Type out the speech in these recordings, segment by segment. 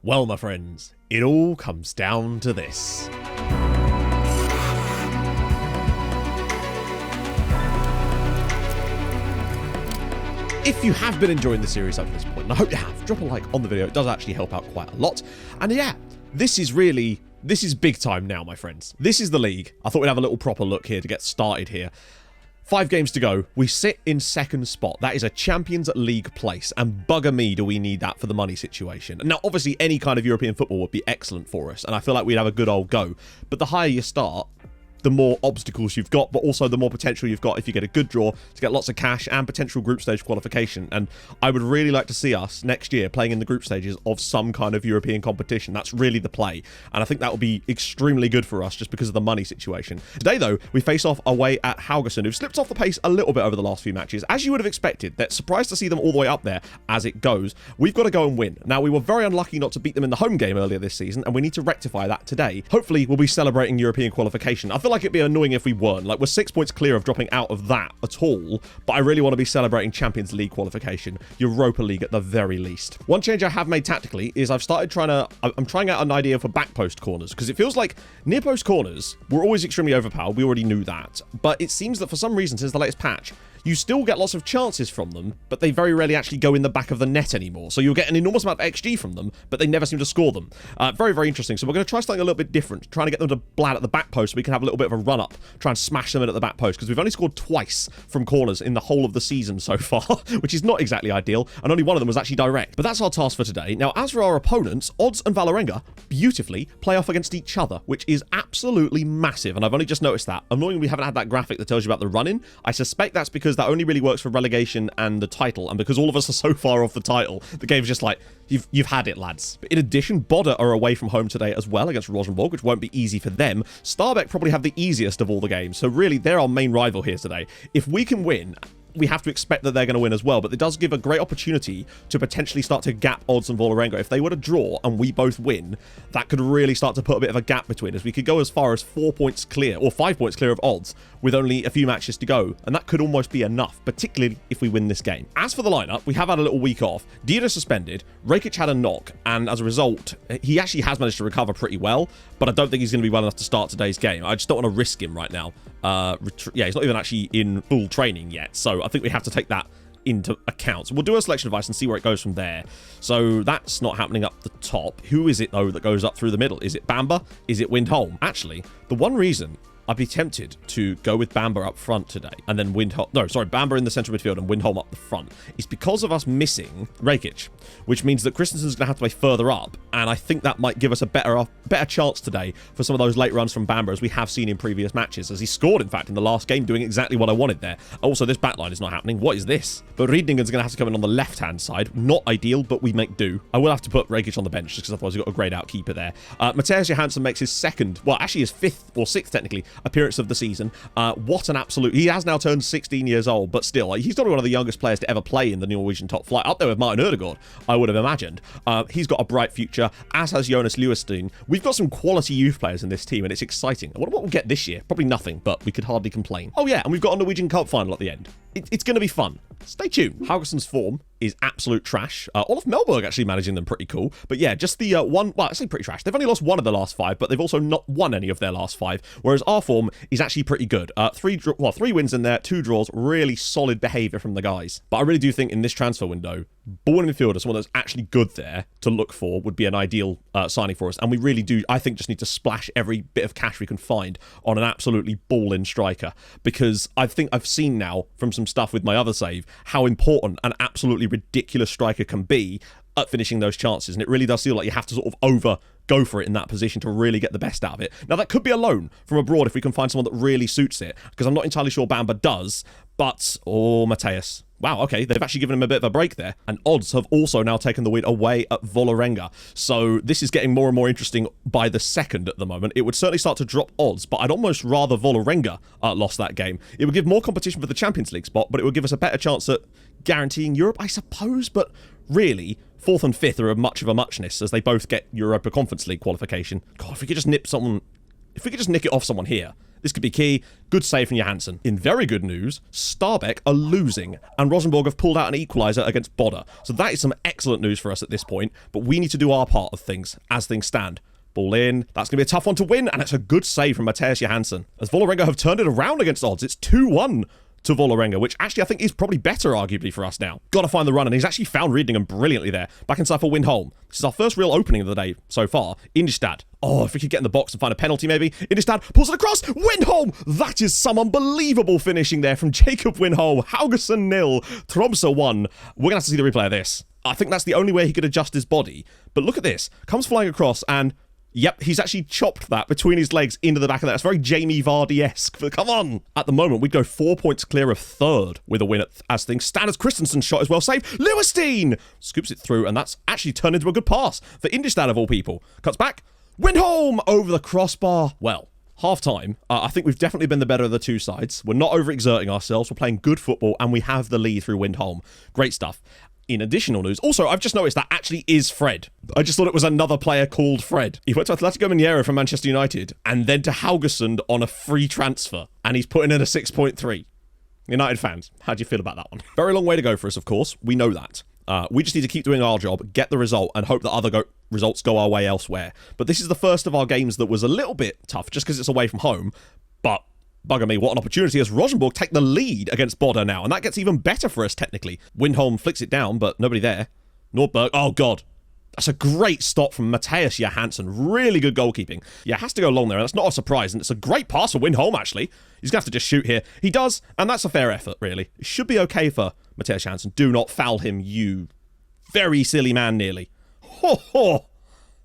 Well, my friends, it all comes down to this. If you have been enjoying the series up to this point, and I hope you have, drop a like on the video. It does actually help out quite a lot. And yeah, this is big time now, my friends. This is the league. I thought we'd have a little proper look here to get started here. 5 games to go. We sit in second spot. That is a Champions League place. And bugger me, do we need that for the money situation. Now, obviously, any kind of European football would be excellent for us. And I feel like we'd have a good old go. But the higher you start, the more obstacles you've got, but also the more potential you've got if you get a good draw to get lots of cash and potential group stage qualification. And I would really like to see us next year playing in the group stages of some kind of European competition. That's really the play. And I think that would be extremely good for us just because of the money situation. Today, though, we face off away at Hauge, who've slipped off the pace a little bit over the last few matches. As you would have expected, they're surprised to see them all the way up there as it goes. We've got to go and win. Now, we were very unlucky not to beat them in the home game earlier this season, and we need to rectify that today. Hopefully, we'll be celebrating European qualification. I feel like it'd be annoying if we weren't. Like, we're 6 points clear of dropping out of that at all, but I really want to be celebrating Champions League qualification, Europa League at the very least. One change I have made tactically is I'm trying out an idea for back post corners, because it feels like near post corners were always extremely overpowered. We already knew that, but it seems that for some reason since the latest patch, you still get lots of chances from them, but they very rarely actually go in the back of the net anymore. So you'll get an enormous amount of XG from them, but they never seem to score them. Very, very interesting. So we're going to try something a little bit different, trying to get them to blad at the back post so we can have a little bit of a run-up, try and smash them in at the back post, because we've only scored twice from corners in the whole of the season so far, which is not exactly ideal, and only one of them was actually direct. But that's our task for today. Now, as for our opponents, Odds and Vålerenga beautifully play off against each other, which is absolutely massive, and I've only just noticed that. Annoyingly, we haven't had that graphic that tells you about the run-in. I suspect that's because that only really works for relegation and the title, and because all of us are so far off the title, the game's just like, you've had it, lads. But in addition, Boda are away from home today as well against Rosenborg, which won't be easy for them. Stabæk probably have the easiest of all the games, so really they're our main rival here today. If we can win, we have to expect that they're going to win as well, but it does give a great opportunity to potentially start to gap Odds and Vålerenga. If they were to draw and we both win, that could really start to put a bit of a gap between us. We could go as far as 4 points clear, or 5 points clear of Odds, with only a few matches to go, and that could almost be enough, particularly if we win this game. As for the lineup, we have had a little week off. Dida suspended, Rakic had a knock, and as a result, he actually has managed to recover pretty well, but I don't think he's going to be well enough to start today's game. I just don't want to risk him right now. Yeah, he's not even actually in full training yet, so I think we have to take that into account. So we'll do a selection advice and see where it goes from there. So that's not happening up the top. Who is it, though, that goes up through the middle? Is it Bamba? Is it Windholm? Actually, the one reason I'd be tempted to go with Bamba up front today and then Bamba in the central midfield and Windholm up the front is because of us missing Rakic, which means that Christensen's going to have to play further up, and I think that might give us a better chance today for some of those late runs from Bamba, as we have seen in previous matches, as he scored, in fact, in the last game, doing exactly what I wanted there. Also, this backline is not happening. What is this? But Riedningen's going to have to come in on the left-hand side. Not ideal, but we make do. I will have to put Rakic on the bench, just because otherwise we've got a greyed-out keeper there. Mathias Johansson makes his second, well, actually his 5th or 6th, technically, appearance of the season. What an absolute... He has now turned 16 years old, but still, he's probably one of the youngest players to ever play in the Norwegian top flight, up there with Martin Ødegaard, I would have imagined. He's got a bright future, as has Jonas Lewestein. We've got some quality youth players in this team, and it's exciting. I wonder what we'll get this year. Probably nothing, but we could hardly complain. Oh yeah, and we've got a Norwegian Cup final at the end. It's going to be fun. Stay tuned. Haugesund's form is absolute trash. Olaf Melberg actually managing them pretty cool. But yeah, just the one... Well, I say pretty trash. They've only lost one of the last 5, but they've also not won any of their last 5. Whereas our form is actually pretty good. 3 wins in there, 2 draws. Really solid behaviour from the guys. But I really do think in this transfer window, born midfielder, someone that's actually good there to look for, would be an ideal signing for us. And we really do, I think, just need to splash every bit of cash we can find on an absolutely ball-in striker. Because I think I've seen now from some stuff with my other save how important an absolutely ridiculous striker can be at finishing those chances, and it really does feel like you have to sort of go for it in that position to really get the best out of it. Now, that could be a loan from abroad if we can find someone that really suits it, because I'm not entirely sure Bamba does, but... Oh, Mateus. Wow, okay, they've actually given him a bit of a break there. And Odds have also now taken the win away at Vålerenga. So this is getting more and more interesting by the second at the moment. It would certainly start to drop Odds, but I'd almost rather Vålerenga lost that game. It would give more competition for the Champions League spot, but it would give us a better chance at guaranteeing Europe, I suppose. But really, 4th and 5th are much of a muchness, as they both get Europa Conference League qualification. God, if we could just nick it off someone here, This could be key. Good save from Johansson. In very good news, Stabæk are losing, and Rosenborg have pulled out an equaliser against Boda. So that is some excellent news for us at this point, but we need to do our part of things as things stand. Ball in. That's going to be a tough one to win, and it's a good save from Mathias Johansson. As Vålerenga have turned it around against odds, it's 2-1 to Vålerenga, which actually I think is probably better, arguably, for us now. Got to find the run, and he's actually found Riedingham brilliantly there. Back inside for Windholm. This is our first real opening of the day so far. Indestad. Oh, if we could get in the box and find a penalty, maybe. Indestad pulls it across. Windholm! That is some unbelievable finishing there from Jacob Windholm. Hauge 0, Tromsø 1. We're going to have to see the replay of this. I think that's the only way he could adjust his body. But look at this. Comes flying across, and yep, he's actually chopped that between his legs into the back of that. It's very Jamie Vardy-esque. But come on. At the moment, we'd go 4 points clear of third with a win as things stand. As Christensen's shot is well saved. Lewisstein scoops it through, and that's actually turned into a good pass for Indestad of all people. Cuts back. Windholm over the crossbar. Well, half-time, I think we've definitely been the better of the two sides. We're not overexerting ourselves. We're playing good football, and we have the lead through Windholm. Great stuff. In additional news, also, I've just noticed that actually is Fred. I just thought it was another player called Fred. He went to Atletico Mineiro from Manchester United and then to Haugesund on a free transfer. And he's putting in a 6.3. United fans, how do you feel about that one? Very long way to go for us, of course. We know that. We just need to keep doing our job, get the result, and hope that other results go our way elsewhere. But this is the first of our games that was a little bit tough just because it's away from home. But bugger me, what an opportunity as Rosenborg take the lead against Boda now, and that gets even better for us technically. Windholm flicks it down, but nobody there. Nordberg, oh god. That's a great stop from Mathias Johansson. Really good goalkeeping. Yeah, has to go long there, and that's not a surprise, and it's a great pass for Windholm, actually. He's going to have to just shoot here. He does, and that's a fair effort, really. It should be okay for Mathias Johansson. Do not foul him, you very silly man, nearly. Ho, ho.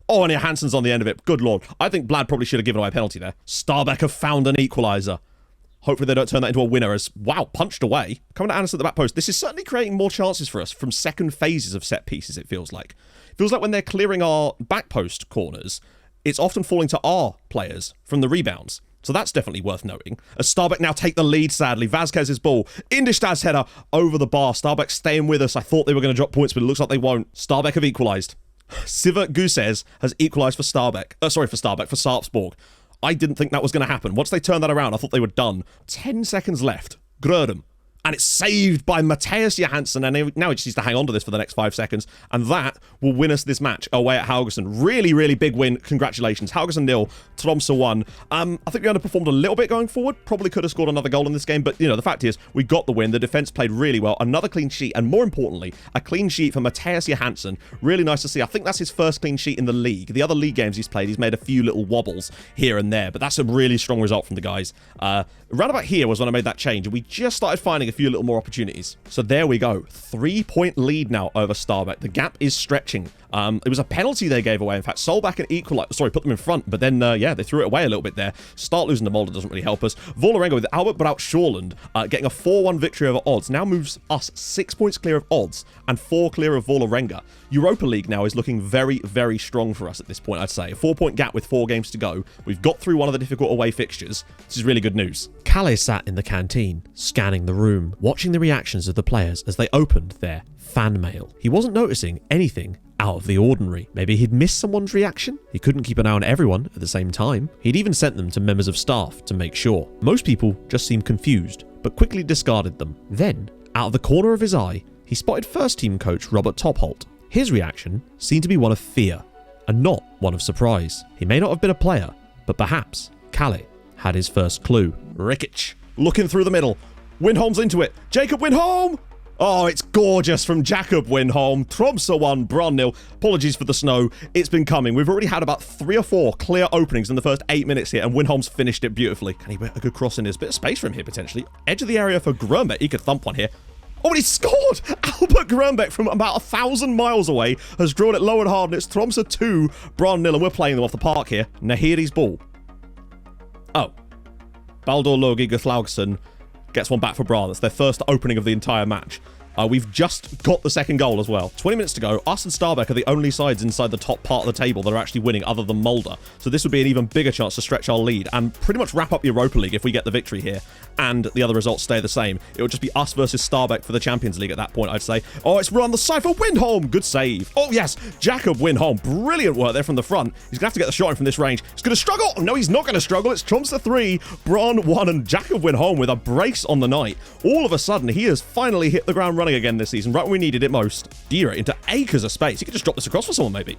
Oh, and Johansson's on the end of it. Good lord. I think Blad probably should have given away a penalty there. Stabæk have found an equaliser. Hopefully they don't turn that into a winner as, wow, punched away. Coming to Anderson at the back post. This is certainly creating more chances for us from second phases of set pieces, it feels like. It feels like when they're clearing our back post corners, it's often falling to our players from the rebounds. So that's definitely worth noting. As Stabæk now take the lead, sadly. Vasquez's ball. Indestad's header over the bar. Stabæk staying with us. I thought they were going to drop points, but it looks like they won't. Stabæk have equalised. Sivert Guses has equalised for Stabæk. For Sarpsborg. I didn't think that was going to happen. Once they turned that around, I thought they were done. 10 seconds left. Grødem. And it's saved by Mathias Johansson. And now he just needs to hang on to this for the next 5 seconds. And that will win us this match away at Haugesund. Really, really big win. Congratulations. Haugesund 0, Tromsø 1. I think we underperformed a little bit going forward. Probably could have scored another goal in this game. But, you know, the fact is, we got the win. The defense played really well. Another clean sheet. And more importantly, a clean sheet for Mathias Johansson. Really nice to see. I think that's his first clean sheet in the league. The other league games he's played, he's made a few little wobbles here and there. But that's a really strong result from the guys. Around about here was when I made that change. And we just started finding a few little more opportunities. So there we go. 3-point lead now over Stabæk. The gap is stretching. It was a penalty they gave away. In fact, Solback and put them in front. But then, yeah, they threw it away a little bit there. Start losing to Molde doesn't really help us. Vålerenga with Albert Braut Sjåland getting a 4-1 victory over odds. Now moves us 6 points clear of odds and 4 clear of Vålerenga. Europa League now is looking very, very strong for us at this point, I'd say. A 4-point gap with 4 games to go. We've got through one of the difficult away fixtures. This is really good news. Kalle sat in the canteen, scanning the room, watching the reactions of the players as they opened their fan mail. He wasn't noticing anything out of the ordinary. Maybe he'd missed someone's reaction? He couldn't keep an eye on everyone at the same time. He'd even sent them to members of staff to make sure. Most people just seemed confused, but quickly discarded them. Then, out of the corner of his eye, he spotted first-team coach Robert Topholt. His reaction seemed to be one of fear, and not one of surprise. He may not have been a player, but perhaps Kalle had his first clue. Rikic looking through the middle. Windholm's into it. Jacob Windholm! Oh, it's gorgeous from Jacob Windholm. Tromsø 1, Brann 0. Apologies for the snow. It's been coming. We've already had about 3 or 4 clear openings in the first 8 minutes here, and Windholm's finished it beautifully. Can he get a good cross in? There's a bit of space for him here, potentially. Edge of the area for Grønbæk. He could thump one here. Oh, and he scored! Albert Grønbæk from about 1,000 miles away has drawn it low and hard, and it's Tromsø 2, Brann 0, and we're playing them off the park here. Nahiri's ball. Oh. Baldur Logi Guthlaugson gets one back for Brann. That's their first opening of the entire match. We've just got the second goal as well. 20 minutes to go. Us and Stabæk are the only sides inside the top part of the table that are actually winning other than Molde. So this would be an even bigger chance to stretch our lead and pretty much wrap up Europa League if we get the victory here. and the other results stay the same. It would just be us versus Stabæk for the Champions League at that point, I'd say. Oh, it's run the side for Windholm. Good save. Oh, yes. Jakob Windholm. Brilliant work there from the front. He's going to have to get the shot in from this range. He's going to struggle. No, he's not going to struggle. It's Tromsø 3, Brann 1, and Jakob Windholm with a brace on the night. All of a sudden, he has finally hit the ground running again this season, right when we needed it most. Dira into acres of space. He could just drop this across for someone, maybe.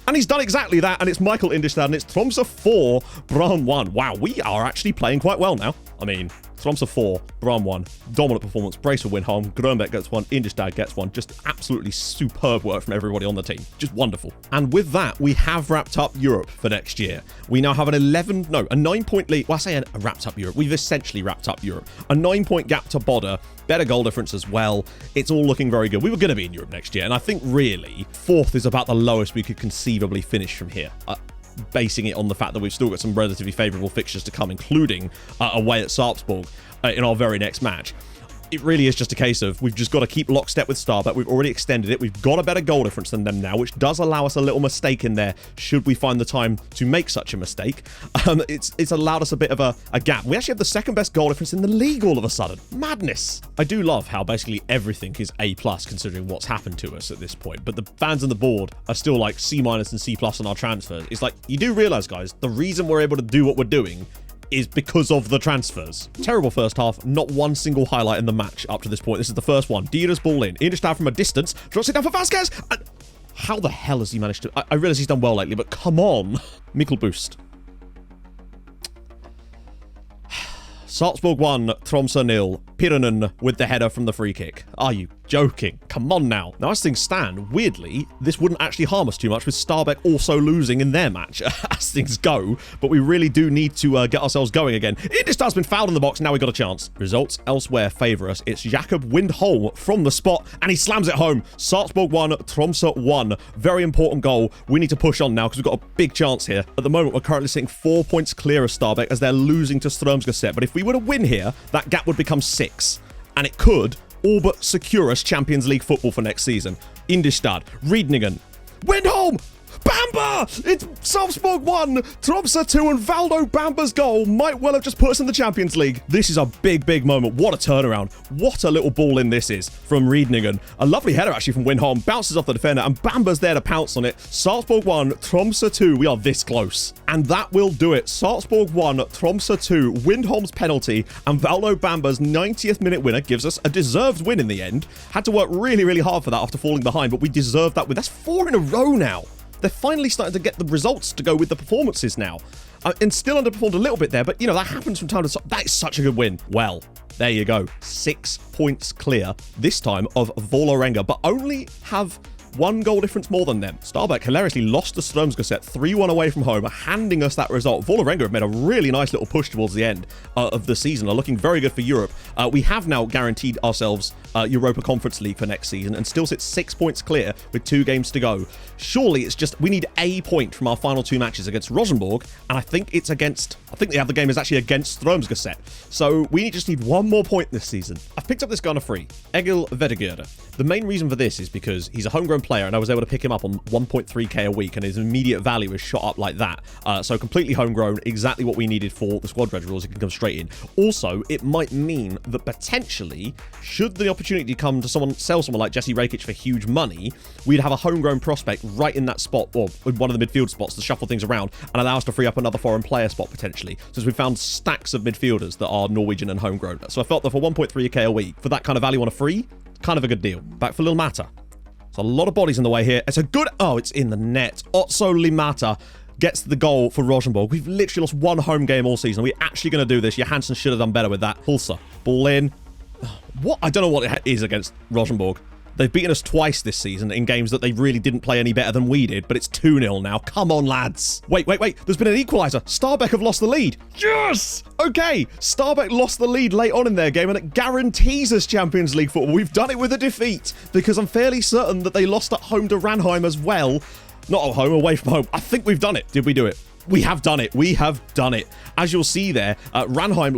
And he's done exactly that, and it's Michael Indestad, and it's Tromsø 4, Brann 1. Wow, we are actually playing quite well now. I mean, Tromsø 4, Brann 1. Dominant performance. Brace for Windholm. Grönbeck gets one. Indestad gets one. Just absolutely superb work from everybody on the team. Just wonderful. And with that, we have wrapped up Europe for next year. We now have a 9-point lead. Well, I say wrapped up Europe. We've essentially wrapped up Europe. A 9-point gap to Boda. Better goal difference as well. It's all looking very good. We were going to be in Europe next year, and I think really 4th is about the lowest we could conceivably finish from here. Basing it on the fact that we've still got some relatively favourable fixtures to come, including away at Sarpsborg in our very next match. It really is just a case of we've just got to keep lockstep with Stabæk. We've already extended it. We've got a better goal difference than them now, which does allow us a little mistake in there should we find the time to make such a mistake. It's allowed us a bit of a gap. We actually have the second best goal difference in the league all of a sudden. Madness. I do love how basically everything is A+ considering what's happened to us at this point, but the fans on the board are still like C- and C+ on our transfers. It's like, you do realise, guys, the reason we're able to do what we're doing is because of the transfers. Terrible first half, not one single highlight in the match up to this point. This is the first one. Dira's ball in. Indestad from a distance. Drops it down for Vasquez. And how the hell has he managed to... I realise he's done well lately, but come on. Mikkel boost. Sarpsborg 1, Tromsø 0. Pirinen with the header from the free kick. Are you joking? Come on now. Now, as things stand, weirdly, this wouldn't actually harm us too much with Stabæk also losing in their match as things go, but we really do need to get ourselves going again. Indestad's been fouled in the box. Now we got a chance. Results elsewhere favour us. It's Jakob Windholm from the spot, and he slams it home. Sarpsborg 1, Tromsø 1. Very important goal. We need to push on now because we've got a big chance here. At the moment, we're currently sitting 4 points clear of Stabæk as they're losing to Strømsgodset, but if we were to win here, that gap would become 6. And it could all but secure us Champions League football for next season. Indestad, Riedningen, Windholm, Bamba! It's Sarpsborg 1, Tromsø 2, and Valdo Bamba's goal might well have just put us in the Champions League. This is a big, big moment. What a turnaround. What a little ball in this is from Riedningen. A lovely header actually from Windholm. Bounces off the defender, and Bamba's there to pounce on it. Sarpsborg 1, Tromsø 2. We are this close. And that will do it. Sarpsborg 1, Tromsø 2. Windholm's penalty, and Valdo Bamba's 90th minute winner gives us a deserved win in the end. Had to work really, really hard for that after falling behind, but we deserved that win. That's 4 in a row now. They're finally starting to get the results to go with the performances now. And still underperformed a little bit there, but, you know, that happens from time to time. That is such a good win. Well, there you go. 6 points clear, this time of Vålerenga, but only have 1 goal difference more than them. Stabæk hilariously lost to Strømsgodset 3-1 away from home, handing us that result. Vålerenga have made a really nice little push towards the end of the season, are looking very good for Europe. We have now guaranteed ourselves Europa Conference League for next season and still sit 6 points clear with 2 games to go. Surely it's just, we need a point from our final 2 matches against Rosenborg, and I think the other game is actually against Strømsgodset. So we just need 1 more point this season. I've picked up this guy on a free, Egil Vedegerde. The main reason for this is because he's a homegrown player and I was able to pick him up on 1.3k a week and his immediate value is shot up like that. So completely homegrown, exactly what we needed for the squad reg rules. He can come straight in. Also, it might mean that potentially, should the opportunity come to sell someone like Jesse Rakic for huge money, we'd have a homegrown prospect right in that spot, or in one of the midfield spots to shuffle things around and allow us to free up another foreign player spot potentially. Since we found stacks of midfielders that are Norwegian and homegrown. So I felt that for 1.3k a week, for that kind of value on a free, kind of a good deal. Back for Lil Mata. There's a lot of bodies in the way here. It's a good... Oh, it's in the net. Otso Limata gets the goal for Rosenborg. We've literally lost 1 home game all season. Are we actually going to do this? Johansson should have done better with that. Hulsa. Ball in. What? I don't know what it is against Rosenborg. They've beaten us twice this season in games that they really didn't play any better than we did, but it's 2-0 now. Come on, lads. Wait. There's been an equaliser. Stabæk have lost the lead. Yes! Okay, Stabæk lost the lead late on in their game, and it guarantees us Champions League football. We've done it with a defeat, because I'm fairly certain that they lost at home to Ranheim as well. Not at home, away from home. I think we've done it. Did we do it? We have done it. We have done it. As you'll see there, Ranheim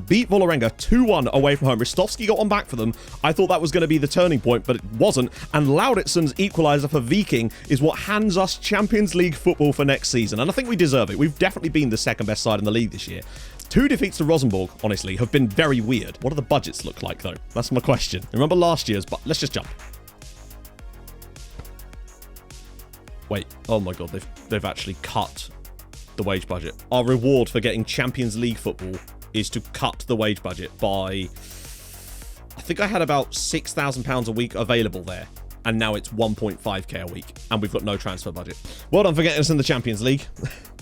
beat Vålerenga 2-1 away from home. Ristovski got one back for them. I thought that was going to be the turning point, but it wasn't. And Lauritson's equaliser for Viking is what hands us Champions League football for next season. And I think we deserve it. We've definitely been the second best side in the league this year. 2 defeats to Rosenborg, honestly, have been very weird. What do the budgets look like, though? That's my question. Remember last year's, but let's just jump. Wait, oh my god, they've actually cut the wage budget. Our reward for getting Champions League football is to cut the wage budget by... I think I had about £6,000 a week available there. And now it's 1.5k a week. And we've got no transfer budget. Well done for getting us in the Champions League.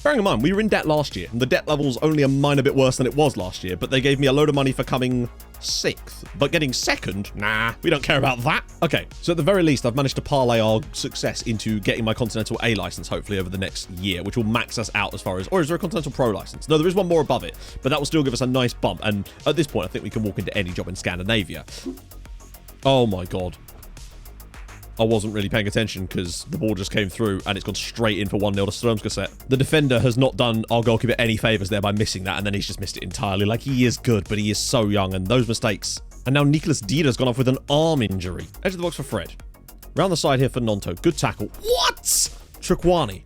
Bearing in mind, we were in debt last year. And the debt level's only a minor bit worse than it was last year. But they gave me a load of money for coming 6th. But getting 2nd? Nah, we don't care about that. Okay, so at the very least, I've managed to parlay our success into getting my Continental A license, hopefully, over the next year, which will max us out as far as... Or is there a Continental Pro license? No, there is one more above it. But that will still give us a nice bump. And at this point, I think we can walk into any job in Scandinavia. Oh my god. I wasn't really paying attention because the ball just came through and it's gone straight in for 1-0 to Strømsgodset. The defender has not done our goalkeeper any favours there by missing that, and then he's just missed it entirely. Like, he is good, but he is so young, and those mistakes. And now Nicholas Dida's gone off with an arm injury. Edge of the box for Fred. Round the side here for Nonto. Good tackle. What? Trikwani.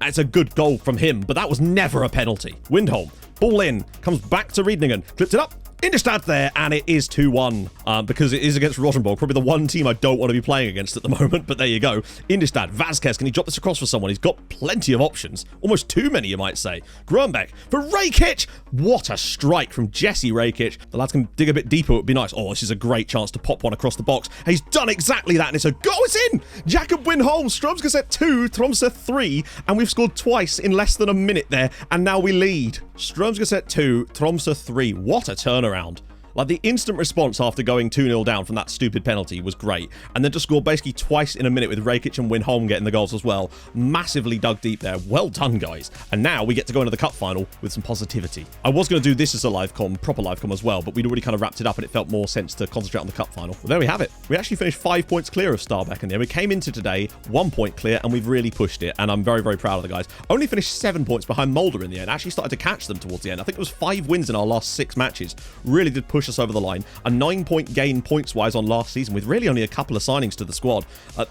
It's a good goal from him, but that was never a penalty. Windholm. Ball in. Comes back to Riedningen. Clips it up. Indestad there, and it is 2-1 because it is against Rosenborg, probably the one team I don't want to be playing against at the moment, but there you go. Indestad, Vasquez, can he drop this across for someone? He's got plenty of options, almost too many, you might say. Grönbeck for Rakic. What a strike from Jesse Rakic. The lads can dig a bit deeper, it would be nice. Oh, this is a great chance to pop one across the box. And he's done exactly that, and it's a goal. It's in! Jakob Windholm, Strømsgodset 2, Tromsø 3, and we've scored twice in less than a minute there, and now we lead. Strømsgodset 2, Tromsø 3. What a turnaround. Like, the instant response after going 2-0 down from that stupid penalty was great. And then to score basically twice in a minute with Rakic and Windholm getting the goals as well. Massively dug deep there. Well done, guys. And now we get to go into the cup final with some positivity. I was going to do this as a live com, proper live com as well, but we'd already kind of wrapped it up and it felt more sense to concentrate on the cup final. Well, there we have it. We actually finished 5 points clear of Stabæk in there. We came into today 1 point clear and we've really pushed it. And I'm very, very proud of the guys. Only finished 7 points behind Molde in the end. Actually started to catch them towards the end. I think it was 5 wins in our last 6 matches. Really did push us over the line. A 9-point gain points-wise on last season with really only a couple of signings to the squad.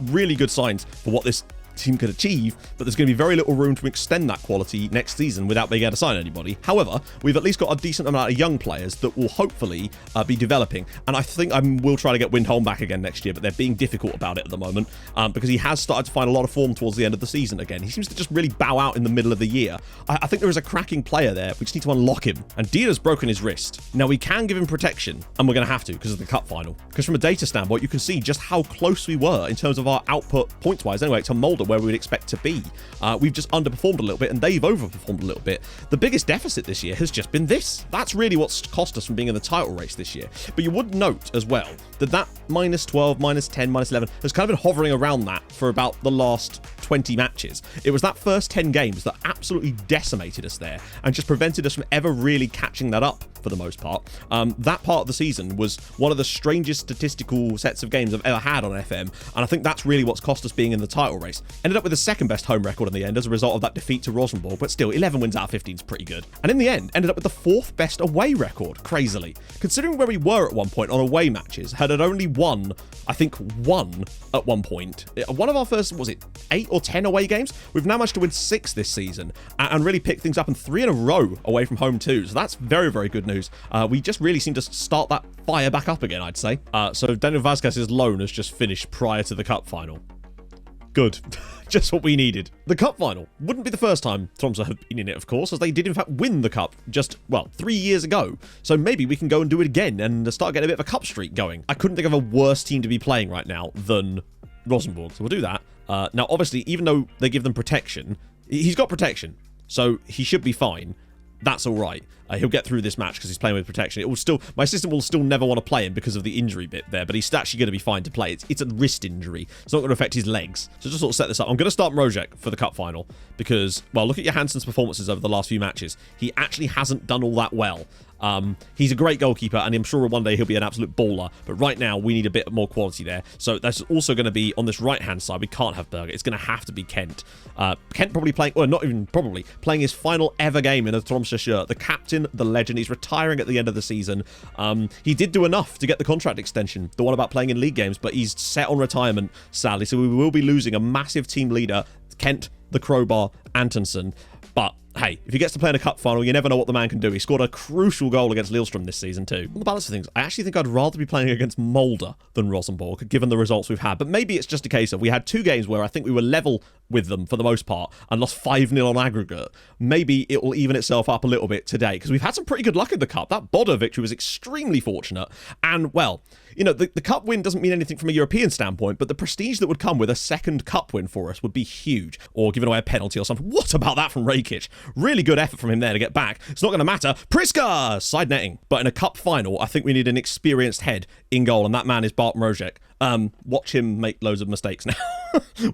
Really good signs for what this team could achieve, but there's going to be very little room to extend that quality next season without being able to sign anybody. However, we've at least got a decent amount of young players that will hopefully be developing, and I think I will try to get Windholm back again next year, but they're being difficult about it at the moment because he has started to find a lot of form towards the end of the season again. He seems to just really bow out in the middle of the year. I think there is a cracking player there. We just need to unlock him, and Dida's broken his wrist. Now, we can give him protection, and we're going to have to because of the cup final. Because from a data standpoint, you can see just how close we were in terms of our output points-wise anyway to Molde, where we would expect to be. We've just underperformed a little bit and they've overperformed a little bit. The biggest deficit this year has just been this. That's really what's cost us from being in the title race this year. But you would note as well that -12, -10, -11 has kind of been hovering around that for about the last 20 matches. It was that first 10 games that absolutely decimated us there and just prevented us from ever really catching that up for the most part. That part of the season was one of the strangest statistical sets of games I've ever had on FM, and I think that's really what's cost us being in the title race. Ended up with the second best home record in the end as a result of that defeat to Rosenborg, but still, 11 wins out of 15 is pretty good. And in the end, ended up with the 4th best away record, crazily. Considering where we were at one point on away matches, had only won, I think, 1 at one point. One of our first, was it 8 or 10 away games? We've now managed to win 6 this season and really pick things up, and 3 in a row away from home too. So that's very, very good news. We just really seem to start that fire back up again, I'd say. So Daniel Vasquez's loan has just finished prior to the cup final. Good. Just what we needed. The cup final wouldn't be the first time Tromsø have been in it, of course, as they did in fact win the cup just, well, 3 years ago. So maybe we can go and do it again and start getting a bit of a cup streak going. I couldn't think of a worse team to be playing right now than Rosenborg, so we'll do that. Now, obviously, even though they give them protection, he's got protection, so he should be fine. That's all right. He'll get through this match because he's playing with protection. It will still, my assistant will still never want to play him because of the injury bit there, but he's actually going to be fine to play. It's a wrist injury. It's not going to affect his legs. So just sort of set this up. I'm going to start Mrozek for the cup final because, well, look at Johansson's performances over the last few matches. He actually hasn't done all that well. He's a great goalkeeper, and I'm sure one day he'll be an absolute baller. But right now, we need a bit more quality there. So that's also going to be on this right-hand side. We can't have Berger. It's going to have to be Kent. Kent probably playing, or not even probably, playing his final ever game in a Tromsø shirt. The captain, the legend. He's retiring at the end of the season. He did do enough to get the contract extension, the one about playing in league games, but he's set on retirement, sadly. So we will be losing a massive team leader, Kent, the Crowbar, Antonsen. But hey, if he gets to play in a cup final, you never know what the man can do. He scored a crucial goal against Lillestrøm this season too. On the balance of things, I actually think I'd rather be playing against Molde than Rosenborg, given the results we've had. But maybe it's just a case of we had 2 games where I think we were level with them for the most part and lost 5-0 on aggregate. Maybe it will even itself up a little bit today, because we've had some pretty good luck in the cup. That Boda victory was extremely fortunate. And, well, you know, the cup win doesn't mean anything from a European standpoint, but the prestige that would come with a second cup win for us would be huge. Or giving away a penalty or something. What about that from Rakic? Really good effort from him there to get back. It's not going to matter. Priska! Side netting. But in a cup final, I think we need an experienced head in goal, and that man is Bart Mrozek. Watch him make loads of mistakes now.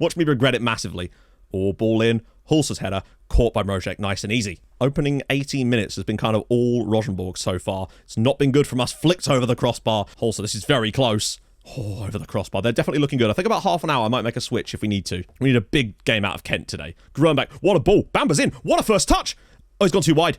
Watch me regret it massively. Or ball in. Hulse's header, caught by Mrozek, nice and easy. Opening 18 minutes has been kind of all Rosenborg so far. It's not been good from us. Flicked over the crossbar. Hulse, this is very close. Oh, over the crossbar. They're definitely looking good. I think about half an hour I might make a switch if we need to. We need a big game out of Kent today. Grönbeck, what a ball. Bamba's in. What a first touch. Oh, he's gone too wide.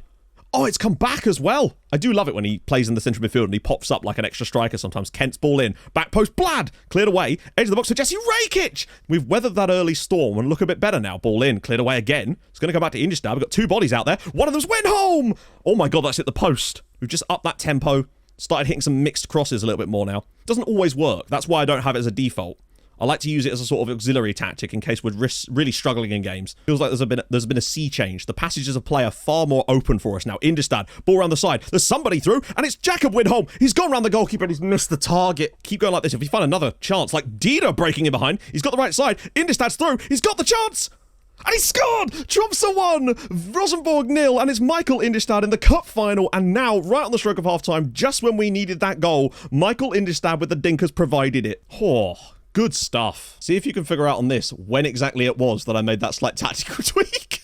Oh, it's come back as well. I do love it when he plays in the central midfield and he pops up like an extra striker sometimes. Kent's ball in. Back post, Blad. Cleared away. Edge of the box for Jesse Rakic. We've weathered that early storm and look a bit better now. Ball in. Cleared away again. It's going to go back to Ingestab. We've got 2 bodies out there. One of them's went home. Oh my God, that's hit the post. We've just upped that tempo. Started hitting some mixed crosses a little bit more now. Doesn't always work. That's why I don't have it as a default. I like to use it as a sort of auxiliary tactic in case we're really struggling in games. Feels like there's been a sea change. The passages of play are far more open for us now. Indestad, ball around the side. There's somebody through, and it's Jakob Windholm. He's gone around the goalkeeper and he's missed the target. Keep going like this. If we find another chance, like Dida breaking in behind, he's got the right side. Indestad's through. He's got the chance. And he scored! Tromsø 1, Rosenborg 0, and it's Michael Indestad in the cup final. And now, right on the stroke of half-time, just when we needed that goal, Michael Indestad with the dinkers provided it. Oh, good stuff. See if you can figure out on this when exactly it was that I made that slight tactical tweak.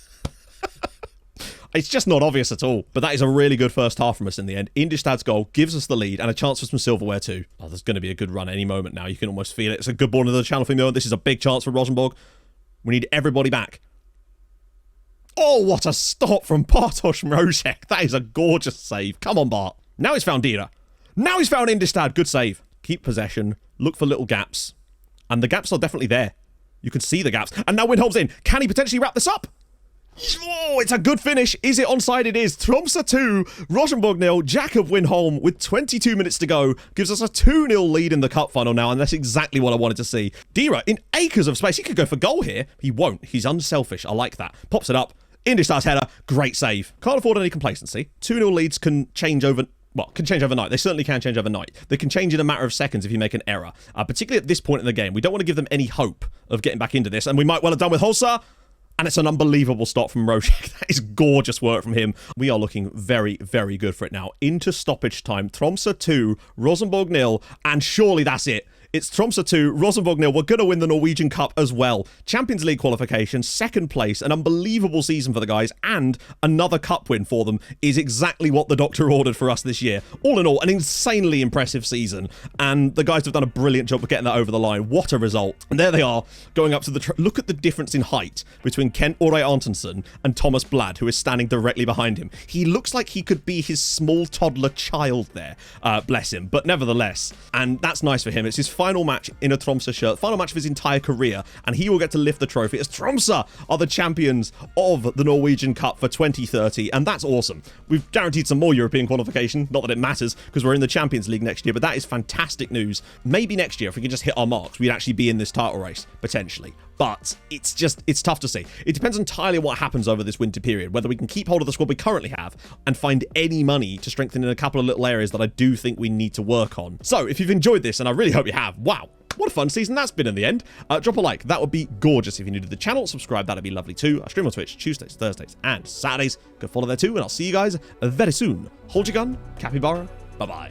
It's just not obvious at all. But that is a really good first half from us in the end. Indestad's goal gives us the lead and a chance for some silverware too. Oh, there's going to be a good run any moment now. You can almost feel it. It's a good ball into the channel from the This is a big chance for Rosenborg. We need everybody back. Oh, what a stop from Bartosz Mrozek. That is a gorgeous save. Come on, Bart. Now he's found Dida. Now he's found Indestad. Good save. Keep possession. Look for little gaps. And the gaps are definitely there. You can see the gaps. And now Windholm's in. Can he potentially wrap this up? Oh, it's a good finish. Is it onside? It is. Tromsø 2, Rosenborg 0. Jakob Windholm with 22 minutes to go gives us a 2-0 lead in the cup final now, and that's exactly what I wanted to see. Dira in acres of space. He could go for goal here. He won't. He's unselfish. I like that. Pops it up. Indestad's header. Great save. Can't afford any complacency. 2-0 leads can change overnight. They certainly can change overnight. They can change in a matter of seconds if you make an error. Particularly at this point in the game. We don't want to give them any hope of getting back into this, and we might well have done with Hulse. And it's an unbelievable stop from Mrozek. That is gorgeous work from him. We are looking very, very good for it now. Into stoppage time. Tromsø 2, Rosenborg 0, and surely that's it. It's Tromsø 2, Rosenborg 0. We're going to win the Norwegian Cup as well. Champions League qualification, second place, an unbelievable season for the guys, and another cup win for them is exactly what the doctor ordered for us this year. All in all, an insanely impressive season, and the guys have done a brilliant job of getting that over the line. What a result. And there they are, going up to the... Look at the difference in height between Kent Ore Arntonsen and Thomas Blad, who is standing directly behind him. He looks like he could be his small toddler child there, bless him, but nevertheless, and that's nice for him. It's his final match in a Tromsø shirt, final match of his entire career, and he will get to lift the trophy as Tromsø are the champions of the Norwegian Cup for 2030, and that's awesome. We've guaranteed some more European qualification, not that it matters, because we're in the Champions League next year, but that is fantastic news. Maybe next year, if we can just hit our marks, we'd actually be in this title race, potentially. But it's tough to see. It depends entirely on what happens over this winter period, whether we can keep hold of the squad we currently have and find any money to strengthen in a couple of little areas that I do think we need to work on. So if you've enjoyed this, and I really hope you have, wow, what a fun season that's been in the end. Drop a like. That would be gorgeous. If you're new to the channel, subscribe. That'd be lovely too. I stream on Twitch Tuesdays, Thursdays, and Saturdays. Go follow there too, and I'll see you guys very soon. Hold your gun. Capybara. Bye-bye.